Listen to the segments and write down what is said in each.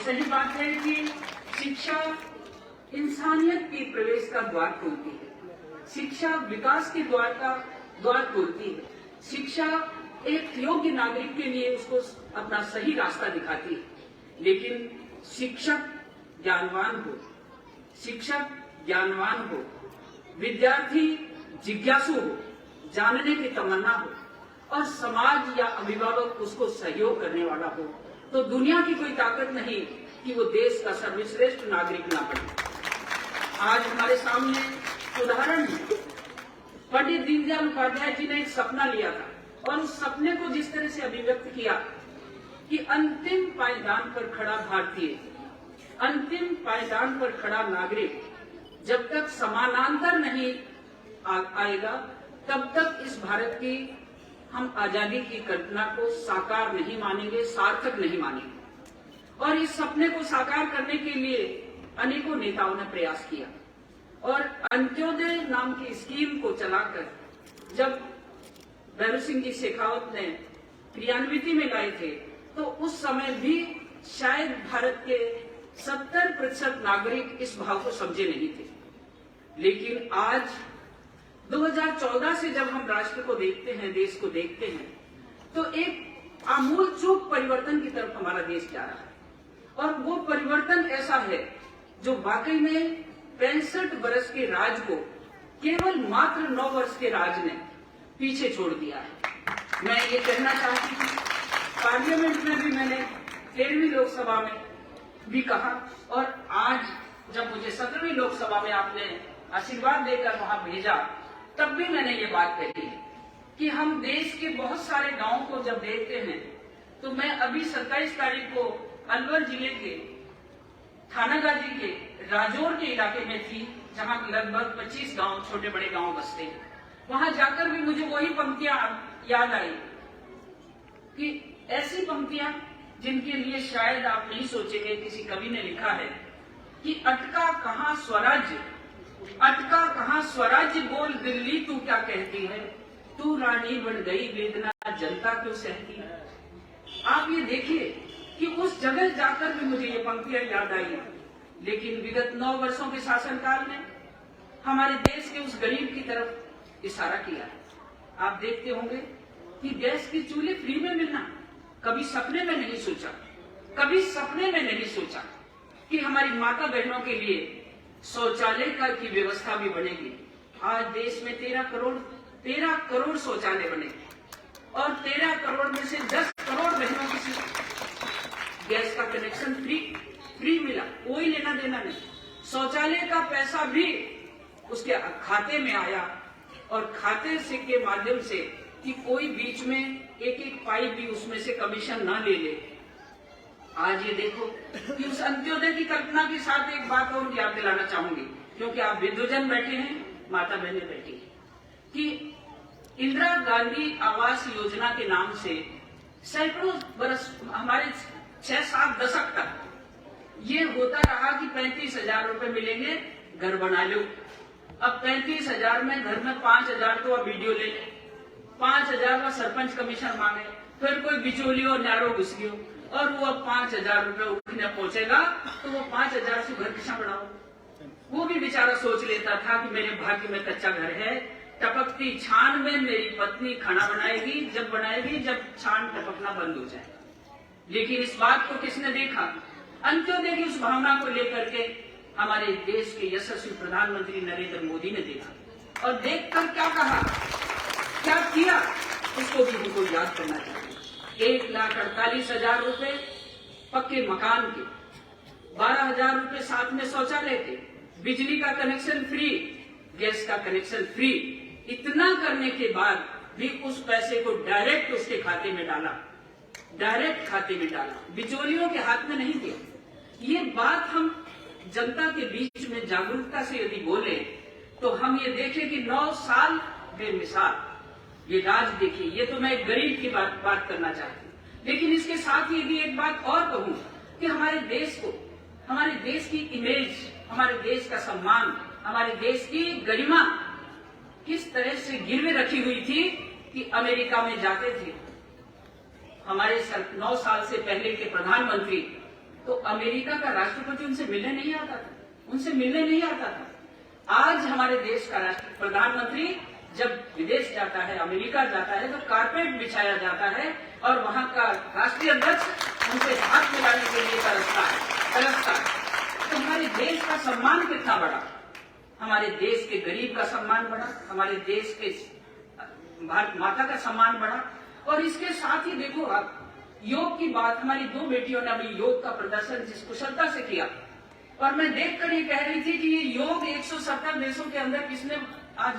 सही बात है कि शिक्षा इंसानियत के प्रवेश का द्वार खोलती है, शिक्षा विकास के द्वार खोलती है, शिक्षा एक योग्य नागरिक के लिए उसको अपना सही रास्ता दिखाती है। लेकिन शिक्षक ज्ञानवान हो, विद्यार्थी जिज्ञासु हो, जानने की तमन्ना हो और समाज या अभिभावक उसको सहयोग करने वाला हो, तो दुनिया की कोई ताकत नहीं कि वो देश का सर्वश्रेष्ठ नागरिक ना बने। आज हमारे सामने उदाहरण है, पंडित दीनदयाल उपाध्याय जी ने एक सपना लिया था और उस सपने को जिस तरह से अभिव्यक्त किया कि अंतिम पायदान पर खड़ा भारतीय, अंतिम पायदान पर खड़ा नागरिक जब तक समानांतर नहीं आएगा तब तक इस भारत की हम आजादी की कल्पना को साकार नहीं मानेंगे, सार्थक नहीं मानेंगे। और इस सपने को साकार करने के लिए अनेकों नेताओं ने प्रयास किया और अंत्योदय नाम की स्कीम को चलाकर जब भैरव सिंह जी शेखावत ने क्रियान्विति में लाए थे तो उस समय भी शायद भारत के 70% नागरिक इस भाव को समझे नहीं थे। लेकिन आज 2014 से जब हम राष्ट्र को देखते हैं, देश को देखते हैं, तो एक आमूल चूक परिवर्तन की तरफ हमारा देश जा रहा है। और वो परिवर्तन ऐसा है जो वाकई में 65 वर्ष के राज को केवल मात्र 9 वर्ष के राज ने पीछे छोड़ दिया है। मैं ये कहना चाहती हूँ, पार्लियामेंट में भी मैंने 13वीं लोकसभा में भी कहा और आज जब मुझे 17वीं लोकसभा में आपने आशीर्वाद देकर वहां भेजा तब भी मैंने ये बात कही है कि हम देश के बहुत सारे गांवों को जब देखते हैं तो मैं अभी 27 तारीख को अलवर जिले के थानागाजी के राजौर के इलाके में थी जहां लगभग 25 गांव, छोटे बड़े गांव बसते हैं। वहां जाकर भी मुझे वही पंक्तियां याद आई कि ऐसी पंक्तियां जिनके लिए शायद आप नहीं सोचेंगे, किसी कवि ने लिखा है कि अटका कहां स्वराज्य बोल दिल्ली तू क्या कहती है, तू रानी बन गई वेदना जनता क्यों सहती है। आप ये देखिए कि उस जगह जाकर भी मुझे ये पंक्तियां याद आई। लेकिन विगत 9 वर्षों के शासनकाल में हमारे देश के उस गरीब की तरफ इशारा किया है। आप देखते होंगे कि गैस की चूल्हे फ्री में मिलना कभी सपने में नहीं सोचा कि हमारी माता बहनों के लिए शौचालय की व्यवस्था भी बनेगी। आज देश में 13 करोड़ शौचालय बने और 13 करोड़ में से 10 करोड़ बहनों की गैस का कनेक्शन फ्री मिला, कोई लेना देना नहीं। शौचालय का पैसा भी उसके खाते में आया और खाते से के माध्यम से कि कोई बीच में एक पाई भी उसमें से कमीशन ना ले ले। आज ये देखो कि उस अंत्योदय की कल्पना के साथ एक बात और याद दिलाना चाहूंगी, क्योंकि आप विद्वजन बैठे हैं, माता बहने बैठी हैं, कि इंदिरा गांधी आवास योजना के नाम से सैकड़ों बरस, हमारे 6-7 दशक तक ये होता रहा कि 35,000 रुपए मिलेंगे, घर बना लो। अब 35,000 में घर में 5,000 तो अब वीडियो ले ले, 5,000 का सरपंच कमीशन मांगे, फिर कोई बिचौलियो और न्यारो घुस गयो और वो अब 5,000 रुपए उठने पहुंचेगा तो वो 5,000 से घर किसा बनाओ। वो भी बेचारा सोच लेता था कि मेरे भाग्य में कच्चा घर है, टपकती छान में मेरी पत्नी खाना बनाएगी, जब छान टपकना बंद हो जाए। लेकिन इस बात को किसने देखा? अंत्योदय की उस भावना को लेकर के हमारे देश के यशस्वी प्रधानमंत्री नरेंद्र मोदी ने देखा और देखकर क्या कहा, क्या किया, उसको भी हमको याद करना चाहिए। 1,48,000 रुपए पक्के मकान के, 12,000 रुपए साथ में शौचालय के, बिजली का कनेक्शन फ्री, गैस का कनेक्शन फ्री। इतना करने के बाद भी उस पैसे को डायरेक्ट उसके खाते में डाला, बिचौलियों के हाथ में नहीं दिया। ये बात हम जनता के बीच में जागरूकता से यदि बोले तो हम ये देखें कि 9 साल बेमिसाल ये राज देखिए। ये तो मैं एक गरीब की बात करना चाहती हूँ, लेकिन इसके साथ ही यदि एक बात और कहूँ कि हमारे देश को, हमारे देश की इमेज, हमारे देश का सम्मान, हमारे देश की गरिमा किस तरह से गिरवे रखी हुई थी कि अमेरिका में जाते थे हमारे 9 साल से पहले के प्रधानमंत्री तो अमेरिका का राष्ट्रपति उनसे मिलने नहीं आता था, उनसे मिलने नहीं आता था। आज हमारे देश का प्रधानमंत्री जब विदेश जाता है, अमेरिका जाता है, तो कारपेट बिछाया जाता है और वहां का राष्ट्रीय अध्यक्ष उनसे हाथ मिलाने के लिए तरसता है। तो हमारे देश का सम्मान कितना बढ़ा, हमारे देश के गरीब का सम्मान बढ़ा, हमारे देश के भारत माता का सम्मान बढ़ा। और इसके साथ ही देखो आप, योग की बात, हमारी 2 बेटियों ने अभी योग का प्रदर्शन जिस कुशलता से किया, और मैं देखकर ये कह रही थी कि ये योग 170 देशों के अंदर किसने आज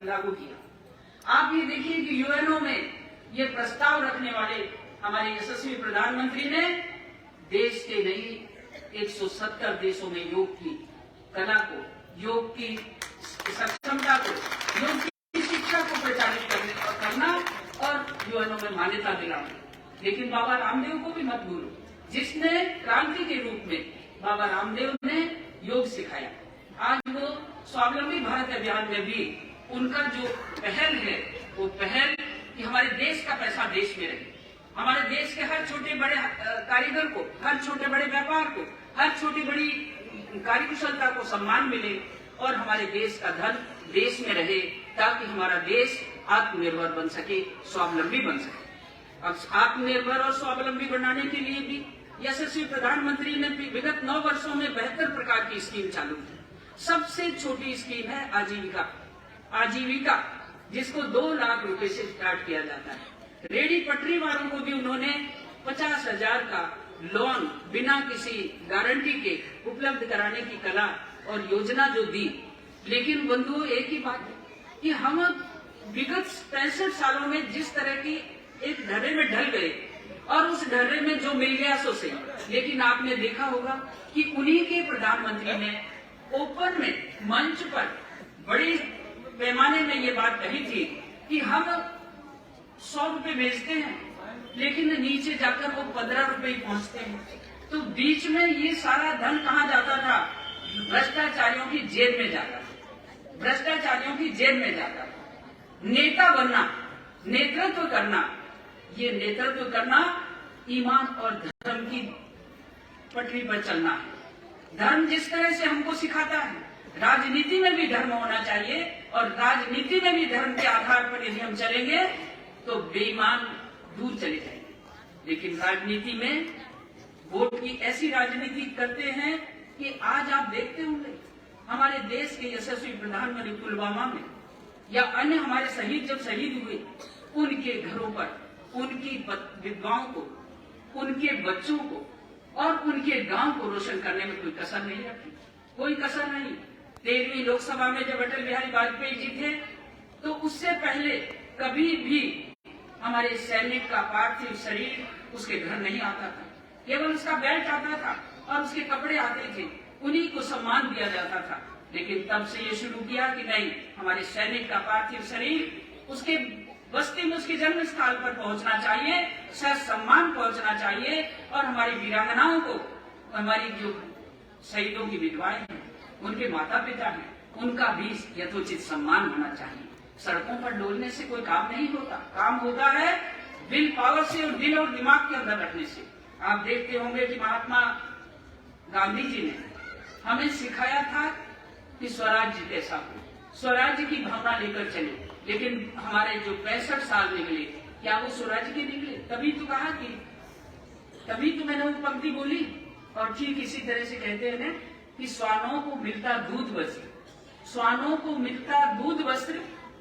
लागू किया। आप ये देखिए कि यूएनओ में ये प्रस्ताव रखने वाले हमारे यशस्वी प्रधानमंत्री ने देश के नहीं 170 देशों में योग की कला को, योग की सक्षमता को, योग की शिक्षा को प्रचारित करना और यूएनओ में मान्यता दिलाना। लेकिन बाबा रामदेव को भी मत भूलो, जिसने क्रांति के रूप में बाबा रामदेव ने योग सिखाया। आज वो स्वावलंबी भारत अभियान में भी उनका जो पहल है, वो पहल कि हमारे देश का पैसा देश में रहे, हमारे देश के हर छोटे बड़े कारीगर को, हर छोटे बड़े व्यापार को, हर छोटी बड़ी कार्यकुशलता को सम्मान मिले और हमारे देश का धन देश में रहे, ताकि हमारा देश आत्मनिर्भर बन सके, स्वावलंबी बन सके। अब आत्मनिर्भर और स्वावलंबी बनाने के लिए भी यशस्वी प्रधानमंत्री ने विगत 9 वर्षों में बेहतर प्रकार की स्कीम चालू की। सबसे छोटी स्कीम है आजीविका, जिसको 2 लाख रुपए से स्टार्ट किया जाता है। रेडी पटरी वालों को भी उन्होंने 50,000 का लोन बिना किसी गारंटी के उपलब्ध कराने की कला और योजना जो दी। लेकिन बंधुओं, एक ही बात है कि हम विगत 65 सालों में जिस तरह की एक ढर्रे में ढल गए और उस ढर्रे में जो मिल गया सो सही, लेकिन आपने देखा होगा कि उन्हीं के प्रधानमंत्री ने ओपन में मंच पर बड़े पैमाने में ये बात कही थी कि हम 100 रुपए भेजते हैं, लेकिन नीचे जाकर वो 15 रुपए ही पहुंचते हैं। तो बीच में ये सारा धन कहाँ जाता था? भ्रष्टाचारियों की जेब में जाता था, भ्रष्टाचारियों की जेब में जाता था। नेता बनना, नेतृत्व करना, ये नेतृत्व करना ईमान और धर्म की पटरी पर चलना है। धर्म जिस तरह से हमको सिखाता है, राजनीति में भी धर्म होना चाहिए, और राजनीति में भी धर्म के आधार पर यदि हम चलेंगे तो बेईमान दूर चले जाएंगे। लेकिन राजनीति में वोट की ऐसी राजनीति करते हैं कि आज आप देखते होंगे हमारे देश के यशस्वी प्रधानमंत्री पुलवामा में या अन्य हमारे शहीद जब शहीद हुए, उनके घरों पर उनकी विधवाओं को, उनके बच्चों को और उनके गांव को रोशन करने में कोई कसर नहीं रखी, कोई कसर नहीं। 13वीं लोकसभा में जब अटल बिहारी वाजपेयी जी थे, तो उससे पहले कभी भी हमारे सैनिक का पार्थिव शरीर उसके घर नहीं आता था, केवल उसका बेल्ट आता था और उसके कपड़े आते थे, उन्हीं को सम्मान दिया जाता था। लेकिन तब से ये शुरू किया कि नहीं, हमारे सैनिक का पार्थिव शरीर उसके बस्ती में, उसके जन्म स्थल पर पहुंचना चाहिए, सह सम्मान पहुंचना चाहिए, और हमारी वीरांगनाओं को, हमारी जो शहीदों की विधवाएं हैं, उनके माता पिता हैं, उनका भी यथोचित सम्मान होना चाहिए। सड़कों पर डोलने से कोई काम नहीं होता, काम होता है विल पावर से और दिल और दिमाग के अंदर रखने से। आप देखते होंगे कि महात्मा गांधी जी ने हमें सिखाया था कि स्वराज्य कैसा हो, स्वराज्य की भावना लेकर चले। लेकिन हमारे जो 65 साल निकले, क्या वो स्वराज्य के निकले? तभी तो कहा कि, तभी तो मैंने वो पंक्ति बोली। और ठीक इसी तरह से कहते हैं कि स्वानों को मिलता दूध वस्त्र, स्वानों को मिलता दूध वस्त्र,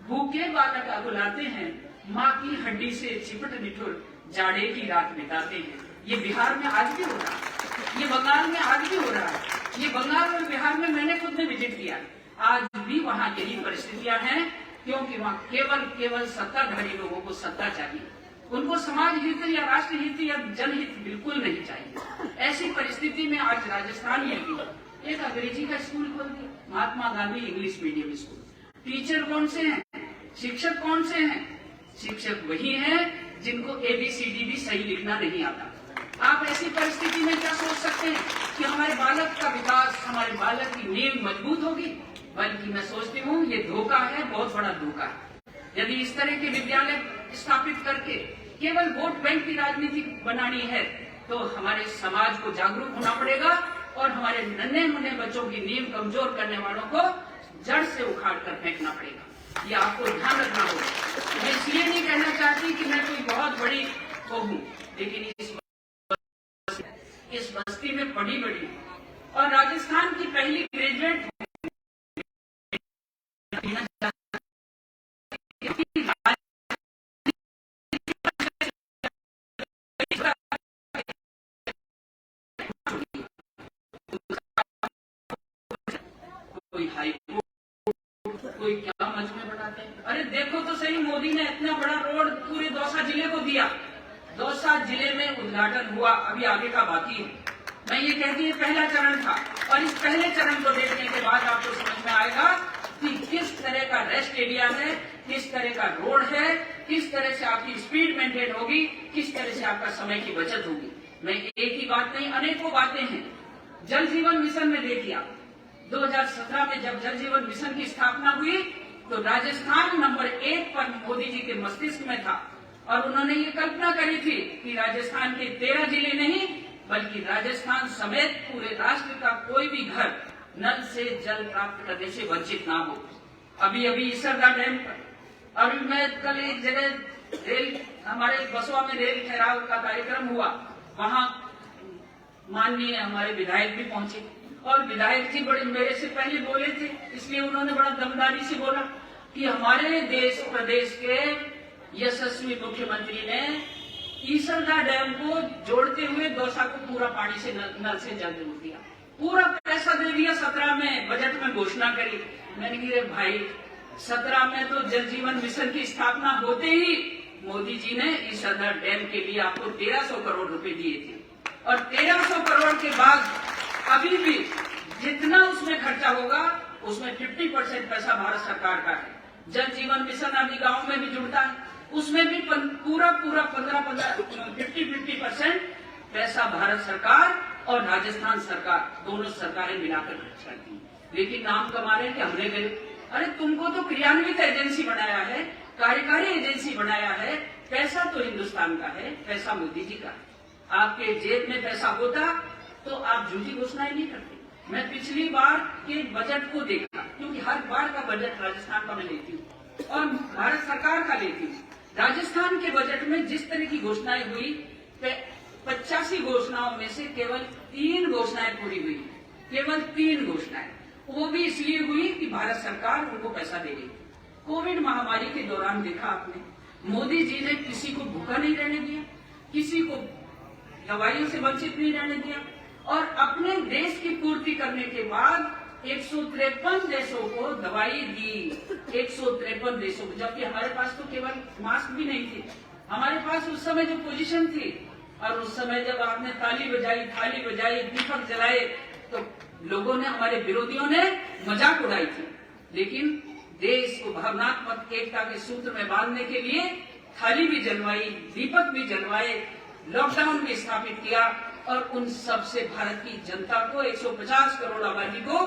भूखे बालक अकुलाते हैं, माँ की हड्डी से चिपट निठुर जाड़े की रात बिताते हैं। ये बिहार में आज भी हो रहा है, ये बंगाल में आज भी हो रहा है। ये बंगाल और बिहार में मैंने खुद ने विजिट किया, आज भी वहाँ यही परिस्थितियां हैं, क्योंकि वहाँ केवल सत्ताधारी लोगों को सत्ता चाहिए, उनको समाज हित या राष्ट्र हित या जनहित बिल्कुल नहीं चाहिए। ऐसी परिस्थिति में आज राजस्थान में भी एक अंग्रेजी का स्कूल खोल दिया, Mahatma Gandhi English medium school. Teacher कौन से हैं? शिक्षक कौन से हैं? शिक्षक वही हैं जिनको ABCD भी सही लिखना नहीं आता। आप ऐसी परिस्थिति में क्या सोच सकते हैं कि हमारे बालक का विकास, हमारे बालक की नींव मजबूत होगी? बल्कि मैं सोचती हूँ ये धोखा है, बहुत बड़ा धोखा है। यदि इस तरह के विद्यालय स्थापित करके केवल वोट बैंक की राजनीति बनानी है, तो हमारे समाज को जागरूक होना पड़ेगा और हमारे नन्हे मुन्ने बच्चों की नींव कमजोर करने वालों को जड़ से उखाड़ कर फेंकना पड़ेगा। ये आपको ध्यान रखना होगा। मैं इसलिए नहीं कहना चाहती कि मैं कोई बहुत बड़ी वो हूँ, लेकिन इस बस्ती में पढ़ी बड़ी और राजस्थान की पहली ग्रेजुएट कोई हाईकोर्ट, कोई क्या मजमे बनाते हैं। अरे देखो तो सही, मोदी ने इतना बड़ा रोड पूरे दौसा जिले को दिया। दौसा जिले में उद्घाटन हुआ, अभी आगे का बाकी है। मैं ये कहती हूँ पहला चरण था, और इस पहले चरण को देखने के बाद आपको समझ में आएगा कि किस तरह का रेस्ट एरिया है, किस तरह का रोड है, किस तरह से आपकी स्पीड मेंटेन होगी, किस तरह से आपका समय की बचत होगी। मैं एक ही बात नहीं, अनेकों बातें हैं। जल जीवन मिशन में देखिए, 2017 में जब जल जीवन मिशन की स्थापना हुई तो राजस्थान नंबर 1 पर मोदी जी के मस्तिष्क में था, और उन्होंने ये कल्पना करी थी कि राजस्थान के 13 जिले नहीं बल्कि राजस्थान समेत पूरे राष्ट्र का कोई भी घर नल से जल प्राप्त करने से वंचित ना हो। अभी ईसरदा डैम पर, अभी मैं कल एक जगह रेल, हमारे बसवा में रेल ठहराव का कार्यक्रम हुआ, वहाँ माननीय हमारे विधायक भी पहुंचे, और विधायक जी बड़े मेरे से पहले बोले थे, इसलिए उन्होंने बड़ा दमदारी से बोला कि हमारे देश प्रदेश के यशस्वी मुख्यमंत्री ने ईसरदा डैम को जोड़ते हुए दौसा को पूरा पानी से नल से जल जोड़ दिया, पूरा पैसा दे दिया। 17 में बजट में घोषणा करी। मैंने कहा भाई, 17 में तो जल जीवन मिशन की स्थापना होते ही मोदी जी ने ईसरदा डैम के लिए आपको 1300 करोड़ रुपए दिए थे, और 1300 करोड़ के बाद अभी भी जितना उसमें खर्चा होगा उसमें 50% पैसा भारत सरकार का है। जल जीवन मिशन अभी गांव में भी जुड़ता है, उसमें भी पूरा 50% पैसा भारत सरकार और राजस्थान सरकार दोनों सरकारें मिलाकर खर्च करती हैं। लेकिन नाम कमा रहे हैं कि हमने गए। अरे तुमको तो क्रियान्वित एजेंसी बनाया है, कार्यकारी एजेंसी बनाया है, पैसा तो हिंदुस्तान का है, पैसा मोदी जी का है। आपके जेब में पैसा होता तो आप झूठी घोषणाएं नहीं करते। मैं पिछली बार के बजट को देखा, क्योंकि हर बार का बजट राजस्थान का मैं लेती हूँ और भारत सरकार का लेती हूँ। राजस्थान के बजट में जिस तरह की घोषणाएं हुई, 85 घोषणाओं में से केवल 3 घोषणाएं पूरी हुई, केवल 3 घोषणाएं। वो भी इसलिए हुई कि भारत सरकार उनको पैसा दे रही थी। कोविड महामारी के दौरान देखा आपने, मोदी जी ने किसी को भूखा नहीं रहने दिया, किसी को दवाइयों से वंचित नहीं रहने दिया, और अपने देश की पूर्ति करने के बाद 153 देशों को दवाई दी। 153 देशों को, जबकि हमारे पास तो केवल मास्क भी नहीं थे। हमारे पास उस समय जो पोजीशन थी, और उस समय जब आपने ताली बजाई, थाली बजाई, दीपक जलाए, तो लोगों ने, हमारे विरोधियों ने मजाक उड़ाई थी। लेकिन देश को भावनात्मक एकता के सूत्र में बांधने के लिए थाली भी जलवाई, दीपक भी जलवाए, लॉकडाउन भी स्थापित किया, और उन सब से भारत की जनता को, 150 करोड़ आबादी को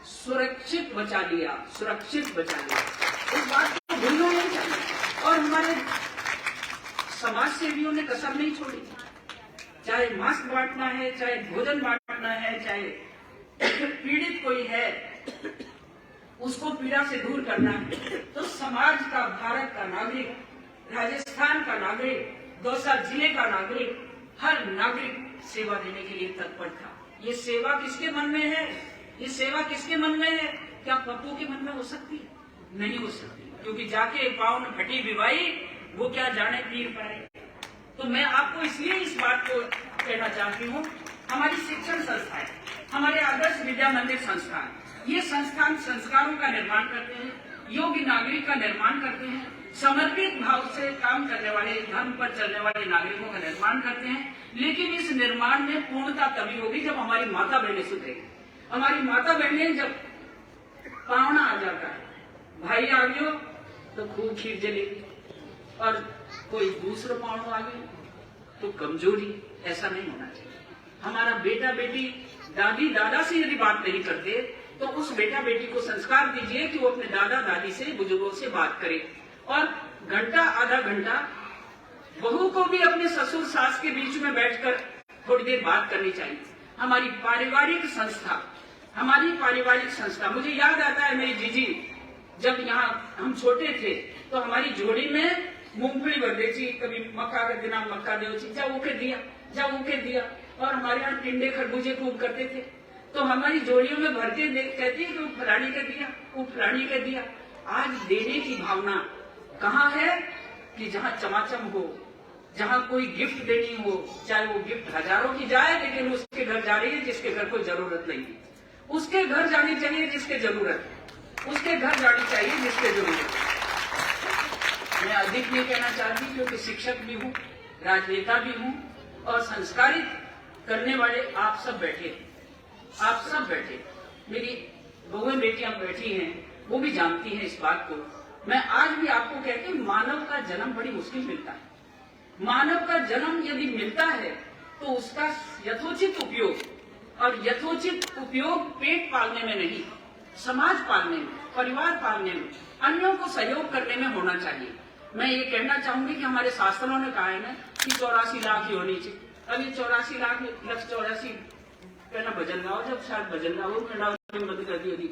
सुरक्षित बचा लिया, सुरक्षित बचा लिया। इस बात को भूलना नहीं चाहिए। और हमारे समाज सेवियों ने कसर नहीं छोड़ी, चाहे मास्क बांटना है, चाहे भोजन बांटना है, चाहे पीड़ित कोई है उसको पीड़ा से दूर करना है, तो समाज का, भारत का नागरिक, राजस्थान का नागरिक, दौसा जिले का नागरिक, हर नागरिक सेवा देने के लिए तत्पर था। ये सेवा किसके मन में है? ये सेवा किसके मन में है? क्या पप्पू के मन में हो सकती है? नहीं हो सकती, क्योंकि जाके पावन फटी विवाई, वो क्या जाने पीर पाए। तो मैं आपको इसलिए इस बात को कहना चाहती हूँ, हमारी शिक्षण संस्थाएं, हमारे आदर्श विद्या मंदिर संस्थान, ये संस्थान संस्कारों का निर्माण करते हैं, योग्य नागरिक का निर्माण करते हैं, समर्पित भाव से काम करने वाले, धर्म पर चलने वाले नागरिकों का निर्माण करते हैं। लेकिन इस निर्माण में पूर्णता तभी होगी जब हमारी माता बहनें सुधरेगी। हमारी माता बहनें, जब पावना आ जाता है, भाई आ गयो तो खूब खीर जलेगी, और कोई दूसरा पावना आ गया तो कमजोरी, ऐसा नहीं होना चाहिए। हमारा बेटा बेटी, दादी दादा से यदि बात नहीं करते तो उस बेटा बेटी को संस्कार दीजिए कि वो अपने दादा दादी से, बुजुर्गों से बात करे, और घंटा आधा घंटा बहू को भी अपने ससुर सास के बीच में बैठकर थोड़ी देर बात करनी चाहिए। हमारी पारिवारिक संस्था, मुझे याद आता है मेरी जीजी जब यहाँ हम छोटे थे तो हमारी झोली में मूंगफली भर देती, कभी मक्का का दिना मक्का दे जा ऊके दिया, और हमारे यहाँ टिंडे खरबूजे खूब करते थे, तो हमारी झोलियों में भर के कहती है कि वो फलानी का दिया। आज देने की भावना कहाँ है कि जहाँ चमाचम हो, जहाँ कोई गिफ्ट देनी हो, चाहे वो गिफ्ट हजारों की जाए, लेकिन उसके घर जा रही है जिसके घर कोई जरूरत नहीं है, उसके घर जानी चाहिए जिसके जरूरत है, उसके घर जानी चाहिए जिसके जरूरत है। मैं अधिक नहीं कहना चाहती क्योंकि शिक्षक भी हूँ, राजनेता भी हूँ, और संस्कारित करने वाले आप सब बैठे, मेरी बहुएं बेटियां बैठी हैं, वो भी जानती हैं इस बात को। मैं आज भी आपको कहती हूँ, मानव का जन्म बड़ी मुश्किल मिलता है। मानव का जन्म यदि मिलता है तो उसका यथोचित उपयोग, और यथोचित उपयोग पेट पालने में नहीं, समाज पालने में, परिवार पालने में, अन्यों को सहयोग करने में होना चाहिए। मैं ये कहना चाहूंगी कि हमारे शास्त्रों ने कहा है ना कि 84 लाख ही होनी चाहिए। अब ये 84 लाख कहना भजन गाओ, जब शायद भजन गाओ मैं बंद कर दी होगी,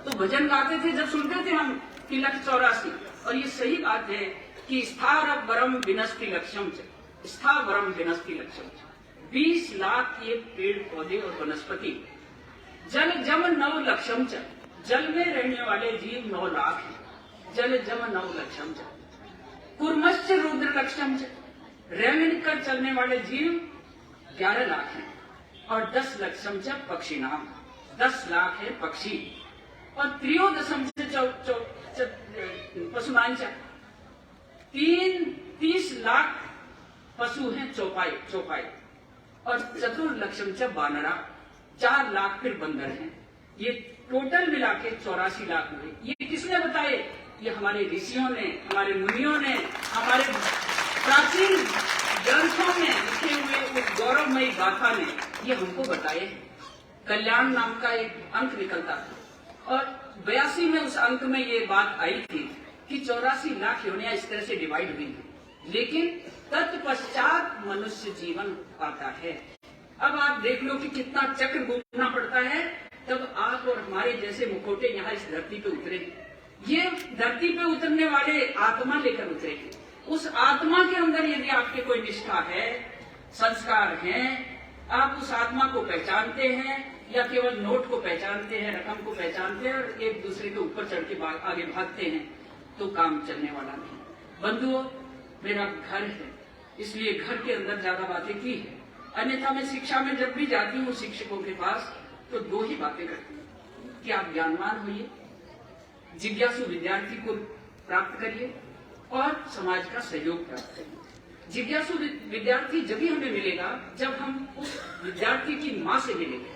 तो भजन गाते थे जब सुनते थे हम कि 184, और ये सही बात है कि स्थावर वरम विनस्ति लक्ष्यम, 20 लाख ये पेड़ पौधे और वनस्पति, जल जम 9 लक्षम, जल में रहने वाले जीव 9 लाख है, जल जम 9 लक्षम, कुर्मश्च रुद्र लक्षम, रेंगण कर चलने वाले जीव 11 लाख हैं, और 10 लक्षम पक्षी नाम, 10 लाख है पक्षी, और 3 पशुमान, 30 लाख पशु हैं चौपाई, और 4 लक्षम बानरा, 4 लाख फिर बंदर हैं। ये टोटल मिला के 84 लाख हुए। ये किसने बताए? ये हमारे ऋषियों ने, हमारे मुनियों ने, हमारे प्राचीन ग्रंथों में लिखे हुए उस गौरवमयी गाथा ने ये हमको बताए। कल्याण नाम का एक अंक निकलता था, और 82 में उस अंक में ये बात आई थी कि 84 लाख योनियां इस तरह से डिवाइड हुई, लेकिन तत्पश्चात मनुष्य जीवन पाता है। अब आप देख लो कि कितना चक्र घूमना पड़ता है, तब आप और हमारे जैसे मुखोटे यहाँ इस धरती पे उतरे। ये धरती पे उतरने वाले आत्मा लेकर उतरे। उस आत्मा के अंदर यदि आपके कोई निष्ठा है, संस्कार हैं, आप उस आत्मा को पहचानते हैं, या केवल नोट को पहचानते हैं, रकम को पहचानते हैं और एक दूसरे के ऊपर चढ़ के आगे भागते हैं, तो काम चलने वाला नहीं। बंधुओं, मेरा घर है, इसलिए घर के अंदर ज्यादा बातें की है, अन्यथा मैं शिक्षा में जब भी जाती हूँ शिक्षकों के पास, तो 2 ही बातें करती हूँ कि आप ज्ञानवान होइए, जिज्ञासु विद्यार्थी को प्राप्त करिए, और समाज का सहयोग प्राप्त करिए। जिज्ञासु विद्यार्थी जब ही हमें मिलेगा जब हम उस विद्यार्थी की माँ से मिलेंगे।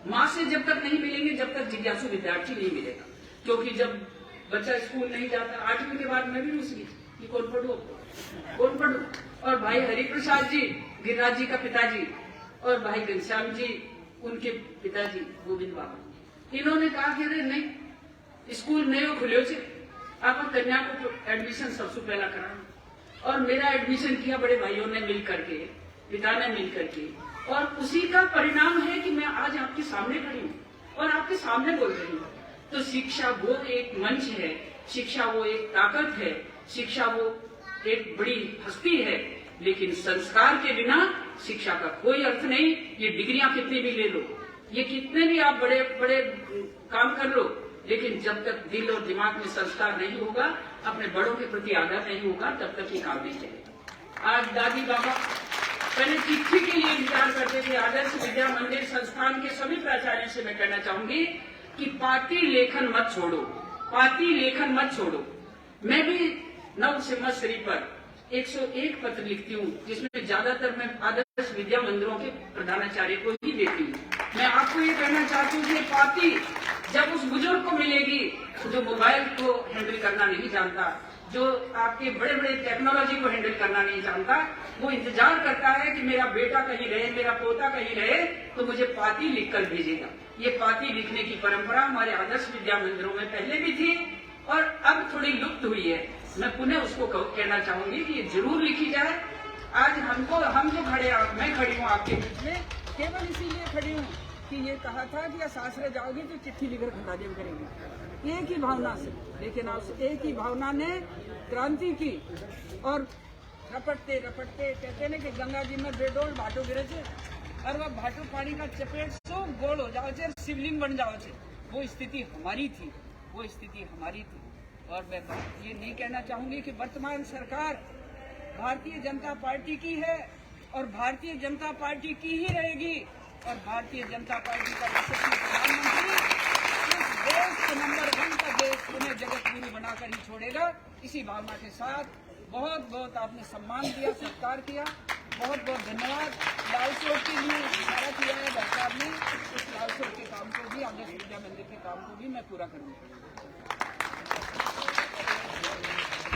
माँ से जब तक नहीं मिलेंगे जब तक जिज्ञासु विद्यार्थी नहीं मिलेगा, क्योंकि जब बच्चा स्कूल नहीं जाता, 8वीं के बाद मैं भी उसकी कि कौन पढ़ू, और भाई हरिप्रसाद जी, गिरिराज जी का पिताजी, और भाई घनश्याम जी उनके पिताजी गोविंद बाबा, इन्होंने कहा कि अरे नहीं, स्कूल नयो खुल्यो छे, आप कन्या को एडमिशन सबसे पहला कराना। और मेरा एडमिशन किया बड़े भाइयों ने मिल करके, पिता ने मिल करके, और उसी का परिणाम है कि मैं आज आपके सामने खड़ी हूँ और आपके सामने बोल रही हूँ। तो शिक्षा वो एक मंच है, शिक्षा वो एक ताकत है, शिक्षा वो एक बड़ी हस्ती है, लेकिन संस्कार के बिना शिक्षा का कोई अर्थ नहीं। ये डिग्रियां कितनी भी ले लो, ये कितने भी आप बड़े बड़े काम कर लो, लेकिन जब तक दिल और दिमाग में संस्कार नहीं होगा, अपने बड़ों के प्रति आदर नहीं होगा, तब तक ये काम नहीं चलेगा। आज दादी बाबा पहले चिट्ठी के लिए इंतजार करते थे। आदर्श विद्या मंदिर संस्थान के सभी प्राचार्यों से मैं कहना चाहूंगी कि पाती लेखन मत छोड़ो, पाती लेखन मत छोड़ो। मैं भी नव सिम्मश्री पर 101 पत्र लिखती हूँ, जिसमें ज्यादातर मैं आदर्श विद्या मंदिरों के प्रधानाचार्य को ही देती हूँ। मैं आपको ये कहना चाहती हूँ कि पाती जब उस बुजुर्ग को मिलेगी जो मोबाइल को हैंडल करना नहीं जानता, जो आपके बड़े बड़े टेक्नोलॉजी को हैंडल करना नहीं जानता, वो इंतजार करता है कि मेरा बेटा कहीं रहे, मेरा पोता कहीं रहे, तो मुझे पाती लिखकर भेजेगा। ये पाती लिखने की परंपरा हमारे आदर्श विद्या मंदिरों में पहले भी थी और अब थोड़ी लुप्त हुई है। मैं पुनः उसको कहना चाहूंगी कि ये जरूर लिखी जाए, आज हम जो खड़े हैं, मैं खड़ी हूँ आपके बीच में, केवल इसीलिए खड़ी हूँ कि ये कहा था कि या सासरे जाओगी तो चिट्ठी लिखकर खंडादेव करेगी, एक ही भावना से। लेकिन उस एक ही भावना ने क्रांति की और रपटते रपटते कहते ना कि गंगा जी में बेडोल भाटो गिरे थे और वह भाटो पानी का चपेट सो गोल हो जाओ थे, शिवलिंग बन जाओ थे। वो स्थिति हमारी थी, वो स्थिति हमारी थी। और मैं ये नहीं कहना चाहूंगी कि वर्तमान सरकार भारतीय जनता पार्टी की है और भारतीय जनता पार्टी की ही रहेगी और भारतीय जनता पार्टी का यशस्वी प्रधानमंत्री इस देश के नंबर 1 का देश उन्हें जगत गुरु बनाकर ही छोड़ेगा। इसी भावना के साथ बहुत बहुत आपने सम्मान दिया, सत्कार किया, बहुत बहुत धन्यवाद। लाल चौक के लिए इशारा किया है भाई साहब ने, उस लाल चौक के काम को भी, आदर्श विद्या मंदिर के काम को भी मैं पूरा करूंगा।